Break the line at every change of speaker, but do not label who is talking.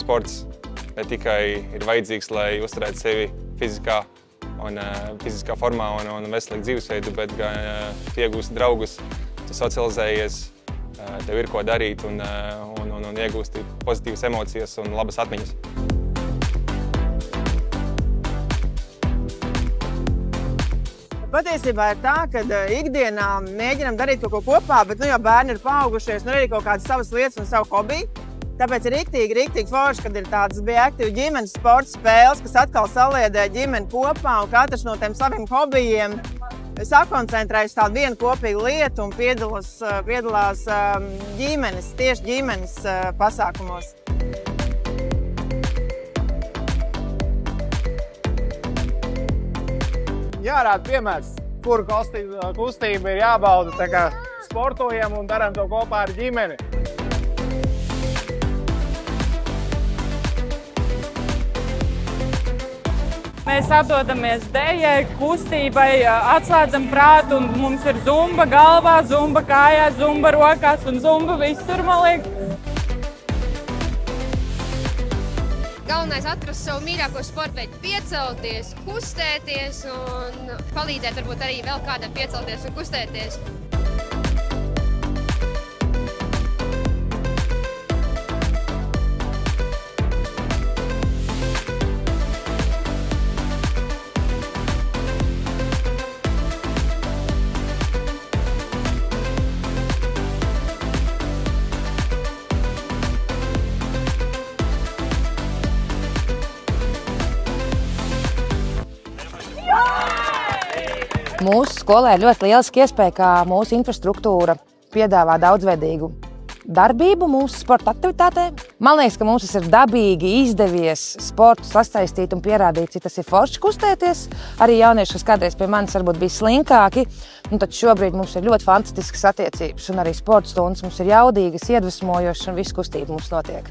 sports ne tikai ir vajadzīgs, lai uzturētu sevi fiziskā formā un veselīgu dzīvesveidu, bet gan iegūst draugus, tu socializējies, tev ir ko darīt un iegūsti pozitīvas emocijas un labas atmiņas.
Patiesībā ir tā, ka ikdienā mēģinām darīt kaut ko kopā, bet jau bērni ir paaugušies un arī kaut kādas savas lietas un savu hobiju. Tāpēc ir riktīgi forši, kad ir tādas bija aktīvi ģimenes sporta spēles, kas atkal saliedē ģimeni kopā un katrs no tiem saviem hobijiem sakoncentrējas tādu vienu kopīgu lietu un piedalās tieši ģimenes pasākumos.
Jārāda piemērs, kuru kustība ir jābauda, tā kā sportojam un darām to kopā ar ģimeni.
Mēs atdodamies dejai, kustībai, atslēdzam prātu un mums ir zumba galvā, zumba kājās, zumba rokās un zumba visur, man liekas.
Galvenais atrast savu mīļāko sporta veidu, piecelties, kustēties un palīdzēt varbūt arī vēl kādam piecelties un kustēties.
Mūsu skolē ir ļoti lieliski iespēja, ka mūsu infrastruktūra piedāvā daudzveidīgu darbību mūsu sporta aktivitātēm. Man liekas, ka mums tas ir dabīgi izdevies sportu sasaistīt un pierādīt, cik tas ir forši kustēties. Arī jaunieši, kas kādreiz pie manis varbūt bija slinkāki, tad šobrīd mums ir ļoti fantastiskas attiecības un arī sporta stundas mums ir jaudīgas, iedvesmojošas un viss kustība mums notiek.